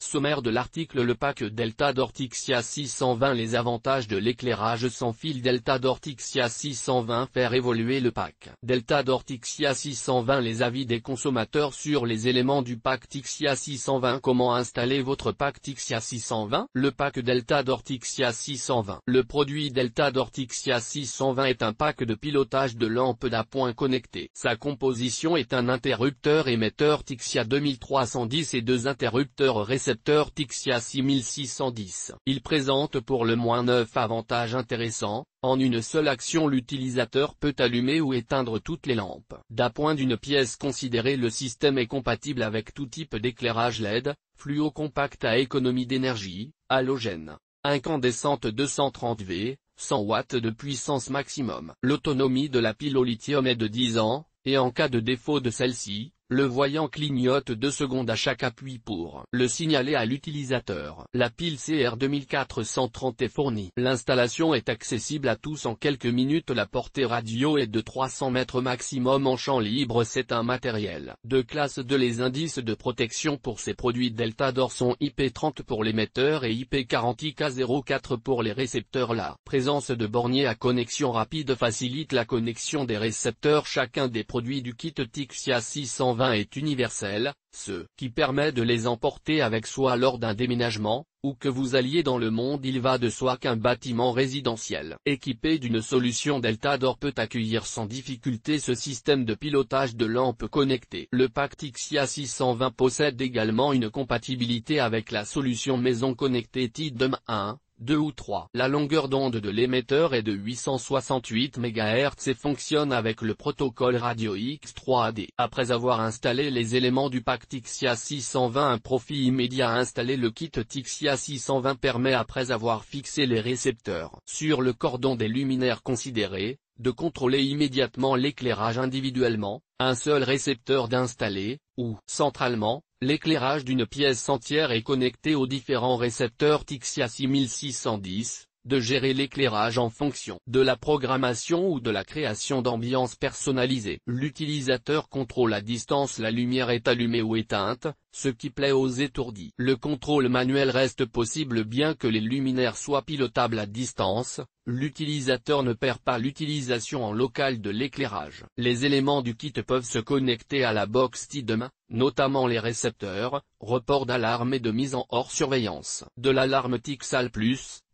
Sommaire de l'article. Le pack Delta d'Ortixia 620. Les avantages de l'éclairage sans fil Delta d'Ortixia 620. Faire évoluer le pack Delta d'Ortixia 620. Les avis des consommateurs sur les éléments du pack Tixia 620. Comment installer votre pack Tixia 620? Le pack Delta d'Ortixia 620. Le produit Delta d'Ortixia 620 est un pack de pilotage de lampes d'appoint connectées. Sa composition est un interrupteur émetteur Tixia 2310 et deux interrupteurs récepteurs Tixia 6610. Il présente pour le moins 9 avantages intéressants. En une seule action, l'utilisateur peut allumer ou éteindre toutes les lampes d'appoint d'une pièce considérée. Le système est compatible avec tout type d'éclairage LED, fluo compact à économie d'énergie, halogène, incandescente 230 V, 100 watts de puissance maximum. L'autonomie de la pile au lithium est de 10 ans, et en cas de défaut de celle-ci, le voyant clignote 2 secondes à chaque appui pour le signaler à l'utilisateur. La pile CR2430 est fournie. L'installation est accessible à tous en quelques minutes. La portée radio est de 300 mètres maximum en champ libre. C'est un matériel de classe 2. Les indices de protection pour ces produits Delta d'Or sont IP30 pour l'émetteur et IP40IK04 pour les récepteurs. La présence de borniers à connexion rapide facilite la connexion des récepteurs. Chacun des produits du kit Tixia 620 est universel, ce qui permet de les emporter avec soi lors d'un déménagement, ou que vous alliez dans le monde. Il va de soi qu'un bâtiment résidentiel équipé d'une solution Delta d'Or peut accueillir sans difficulté ce système de pilotage de lampes connectées. Le pack Tixia 620 possède également une compatibilité avec la solution maison connectée TIDM 1, 2 ou 3. La longueur d'onde de l'émetteur est de 868 MHz et fonctionne avec le protocole radio X3D. Après avoir installé les éléments du pack Tixia 620, un profit immédiat à installer. Le kit Tixia 620 permet, après avoir fixé les récepteurs sur le cordon des luminaires considérés, de contrôler immédiatement l'éclairage individuellement, un seul récepteur d'installer, ou centralement. L'éclairage d'une pièce entière est connecté aux différents récepteurs Tixia 6610, de gérer l'éclairage en fonction de la programmation ou de la création d'ambiance personnalisée. L'utilisateur contrôle à distance. La lumière est allumée ou éteinte, ce qui plaît aux étourdis. Le contrôle manuel reste possible bien que les luminaires soient pilotables à distance. L'utilisateur ne perd pas l'utilisation en local de l'éclairage. Les éléments du kit peuvent se connecter à la box TIDM, notamment les récepteurs, report d'alarme et de mise en hors surveillance de l'alarme Tixal+,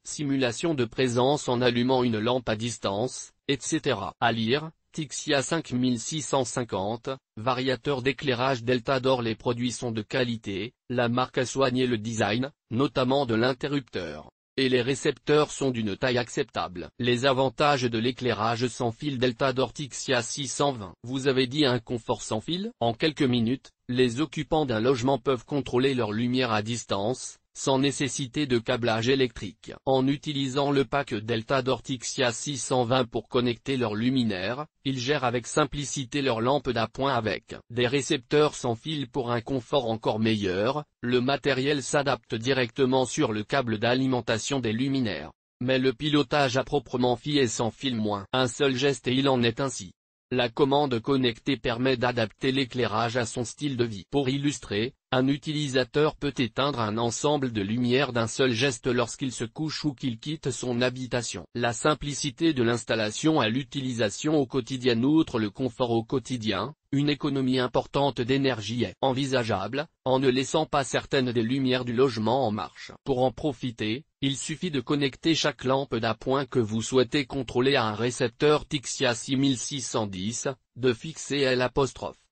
simulation de présence en allumant une lampe à distance, etc. À lire, Tixia 5650, variateur d'éclairage Delta d'Or. Les produits sont de qualité, la marque a soigné le design, notamment de l'interrupteur, et les récepteurs sont d'une taille acceptable. Les avantages de l'éclairage sans fil Delta d'Or Tixia 620. Vous avez dit un confort sans fil? En quelques minutes, les occupants d'un logement peuvent contrôler leur lumière à distance, sans nécessité de câblage électrique. En utilisant le pack Delta d'Or Tixia 620 pour connecter leurs luminaires, ils gèrent avec simplicité leurs lampes d'appoint avec des récepteurs sans fil pour un confort encore meilleur. Le matériel s'adapte directement sur le câble d'alimentation des luminaires. Mais le pilotage à proprement dit est sans fil moins. Un seul geste et il en est ainsi. La commande connectée permet d'adapter l'éclairage à son style de vie. Pour illustrer, un utilisateur peut éteindre un ensemble de lumières d'un seul geste lorsqu'il se couche ou qu'il quitte son habitation. La simplicité de l'installation à l'utilisation au quotidien. Outre le confort au quotidien, une économie importante d'énergie est envisageable, en ne laissant pas certaines des lumières du logement en marche. Pour en profiter, il suffit de connecter chaque lampe d'appoint que vous souhaitez contrôler à un récepteur Tixia 6610, de fixer L',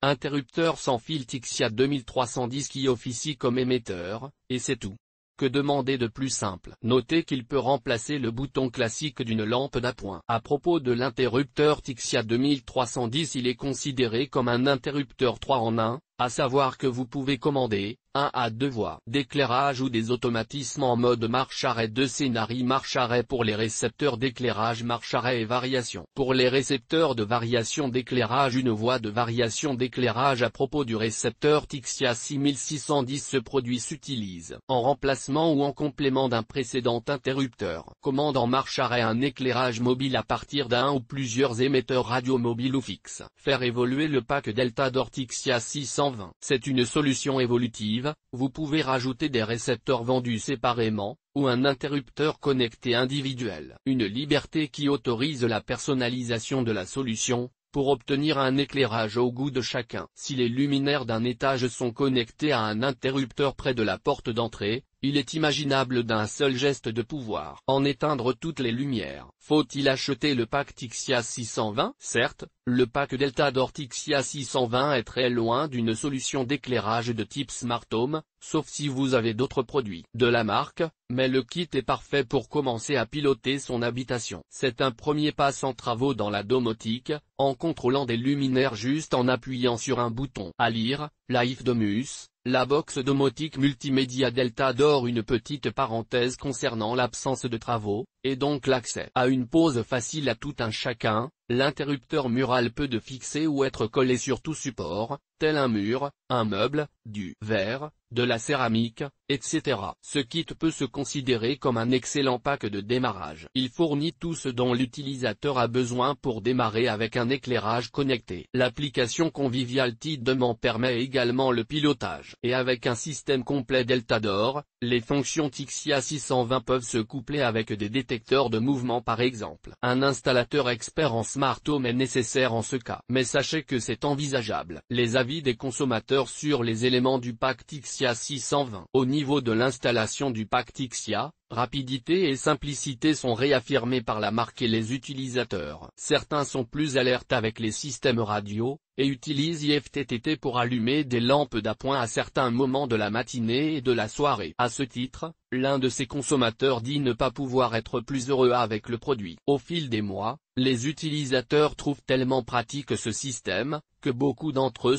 interrupteur sans fil Tixia 2310 qui officie comme émetteur, et c'est tout. Que demander de plus simple? Notez qu'il peut remplacer le bouton classique d'une lampe d'appoint. À propos de l'interrupteur Tixia 2310, il est considéré comme un interrupteur 3 en 1, à savoir que vous pouvez commander 1 à 2 voies d'éclairage ou des automatismes en mode marche-arrêt. 2 scénarios marche-arrêt pour les récepteurs d'éclairage marche-arrêt et variation. Pour les récepteurs de variation d'éclairage, une voie de variation d'éclairage. À propos du récepteur Tixia 6610, ce produit s'utilise en remplacement ou en complément d'un précédent interrupteur. Commande en marche-arrêt un éclairage mobile à partir d'un ou plusieurs émetteurs radio mobiles ou fixes. Faire évoluer le pack Delta d'Or Tixia 620. C'est une solution évolutive, arrive, vous pouvez rajouter des récepteurs vendus séparément, ou un interrupteur connecté individuel. Une liberté qui autorise la personnalisation de la solution, pour obtenir un éclairage au goût de chacun. Si les luminaires d'un étage sont connectés à un interrupteur près de la porte d'entrée, il est imaginable d'un seul geste de pouvoir en éteindre toutes les lumières. Faut-il acheter le pack Tixia 620? Certes, le pack Delta Door Tixia 620 est très loin d'une solution d'éclairage de type Smart Home, sauf si vous avez d'autres produits de la marque, mais le kit est parfait pour commencer à piloter son habitation. C'est un premier pas sans travaux dans la domotique, en contrôlant des luminaires juste en appuyant sur un bouton. À lire, Life Domus. La box domotique multimédia Delta Door. Une petite parenthèse concernant l'absence de travaux, et donc l'accès à une pose facile à tout un chacun. L'interrupteur mural peut de fixer ou être collé sur tout support, tel un mur, un meuble, du verre, de la céramique, etc. Ce kit peut se considérer comme un excellent pack de démarrage. Il fournit tout ce dont l'utilisateur a besoin pour démarrer avec un éclairage connecté. L'application conviviale Tidement permet également le pilotage. Et avec un système complet Delta Door, les fonctions Tixia 620 peuvent se coupler avec des détecteurs de mouvement par exemple. Un installateur expert en Smart Home est nécessaire en ce cas. Mais sachez que c'est envisageable. Les avis des consommateurs sur les éléments du pack Tixia 620. Au niveau de l'installation du pack Tixia, rapidité et simplicité sont réaffirmés par la marque et les utilisateurs. Certains sont plus alertes avec les systèmes radio, et utilisent IFTTT pour allumer des lampes d'appoint à certains moments de la matinée et de la soirée. À ce titre, l'un de ces consommateurs dit ne pas pouvoir être plus heureux avec le produit. Au fil des mois, les utilisateurs trouvent tellement pratique ce système, que beaucoup d'entre eux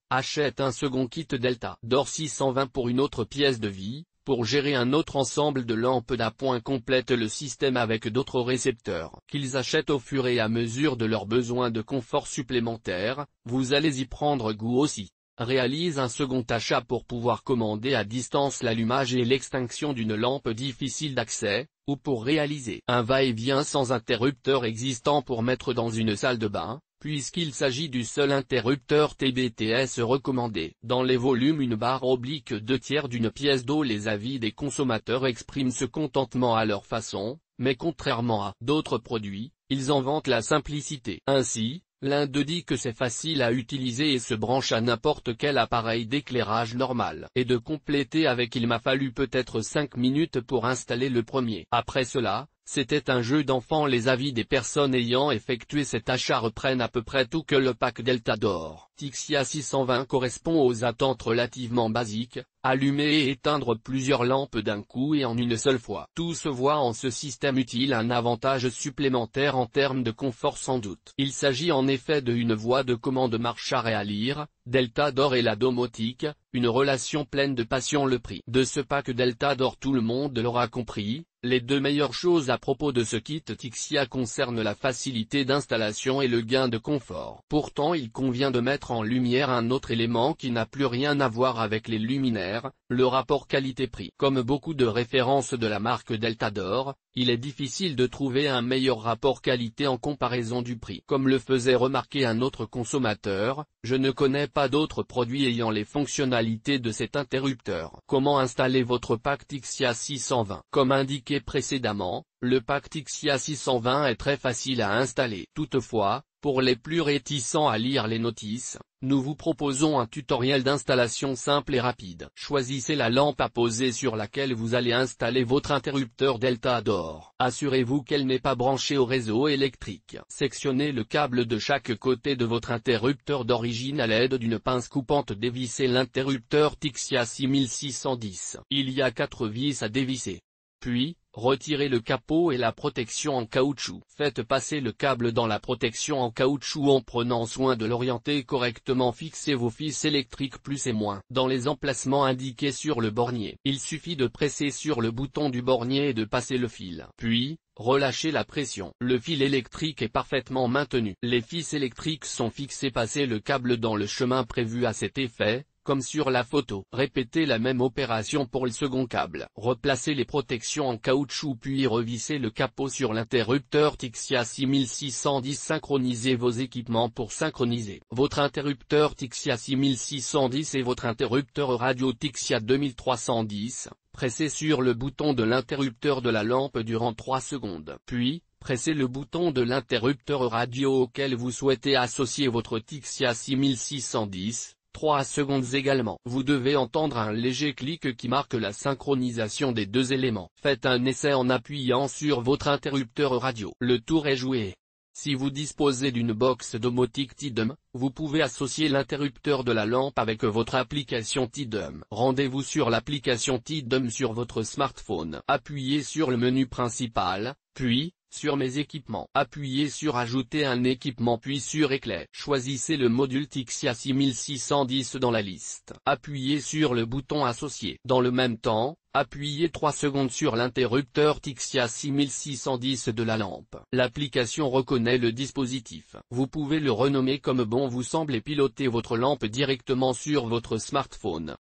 achètent un second kit Delta Door 620 pour une autre pièce de vie. Pour gérer un autre ensemble de lampes d'appoint complète le système avec d'autres récepteurs qu'ils achètent au fur et à mesure de leurs besoins de confort supplémentaires. Vous allez y prendre goût aussi. Réalise un second achat pour pouvoir commander à distance l'allumage et l'extinction d'une lampe difficile d'accès, ou pour réaliser un va-et-vient sans interrupteur existant pour mettre dans une salle de bain, puisqu'il s'agit du seul interrupteur TBTS recommandé. Dans les volumes une barre oblique 2/3 d'une pièce d'eau. Les avis des consommateurs expriment ce contentement à leur façon, mais contrairement à d'autres produits, ils en vantent la simplicité. Ainsi, l'un d'eux dit que c'est facile à utiliser et se branche à n'importe quel appareil d'éclairage normal. Et de compléter avec il m'a fallu peut-être 5 minutes pour installer le premier. Après cela, c'était un jeu d'enfant. Les avis des personnes ayant effectué cet achat reprennent à peu près tout que le pack Delta Door Tixia 620 correspond aux attentes relativement basiques, allumer et éteindre plusieurs lampes d'un coup et en une seule fois. Tous voient en ce système utile un avantage supplémentaire en termes de confort sans doute. Il s'agit en effet d'une voie de commande marche arrêt à lire, Delta Door et la domotique, une relation pleine de passion. Le prix de ce pack Delta Door tout le monde l'aura compris. Les deux meilleures choses à propos de ce kit Tixia concernent la facilité d'installation et le gain de confort. Pourtant il convient de mettre en lumière un autre élément qui n'a plus rien à voir avec les luminaires, le rapport qualité-prix. Comme beaucoup de références de la marque Delta Door, il est difficile de trouver un meilleur rapport qualité en comparaison du prix. Comme le faisait remarquer un autre consommateur, je ne connais pas d'autres produits ayant les fonctionnalités de cet interrupteur. Comment installer votre pack Tixia 620? Comme indiqué précédemment, le pack Tixia 620 est très facile à installer. Toutefois, pour les plus réticents à lire les notices, nous vous proposons un tutoriel d'installation simple et rapide. Choisissez la lampe à poser sur laquelle vous allez installer votre interrupteur Delta Door. Assurez-vous qu'elle n'est pas branchée au réseau électrique. Sectionnez le câble de chaque côté de votre interrupteur d'origine à l'aide d'une pince coupante. Dévissez l'interrupteur Tixia 6610. Il y a 4 vis à dévisser. Puis, retirez le capot et la protection en caoutchouc. Faites passer le câble dans la protection en caoutchouc en prenant soin de l'orienter correctement. Fixez vos fils électriques plus et moins dans les emplacements indiqués sur le bornier. Il suffit de presser sur le bouton du bornier et de passer le fil. Puis, relâchez la pression. Le fil électrique est parfaitement maintenu. Les fils électriques sont fixés. Passez le câble dans le chemin prévu à cet effet. comme sur la photo. Répétez la même opération pour le second câble. Replacez les protections en caoutchouc puis revissez le capot sur l'interrupteur Tixia 6610. Synchronisez vos équipements pour synchroniser votre interrupteur Tixia 6610 et votre interrupteur radio Tixia 2310. Pressez sur le bouton de l'interrupteur de la lampe durant 3 secondes. Puis, pressez le bouton de l'interrupteur radio auquel vous souhaitez associer votre Tixia 6610, 3 secondes également. Vous devez entendre un léger clic qui marque la synchronisation des deux éléments. Faites un essai en appuyant sur votre interrupteur radio. Le tour est joué. Si vous disposez d'une box domotique Tidum, vous pouvez associer l'interrupteur de la lampe avec votre application Tidum. Rendez-vous sur l'application Tidum sur votre smartphone. Appuyez sur le menu principal, puis, sur Mes équipements. Appuyez sur Ajouter un équipement puis sur Éclair. Choisissez le module Tixia 6610 dans la liste. Appuyez sur le bouton Associer. Dans le même temps, appuyez 3 secondes sur l'interrupteur Tixia 6610 de la lampe. L'application reconnaît le dispositif. Vous pouvez le renommer comme bon vous semble et piloter votre lampe directement sur votre smartphone.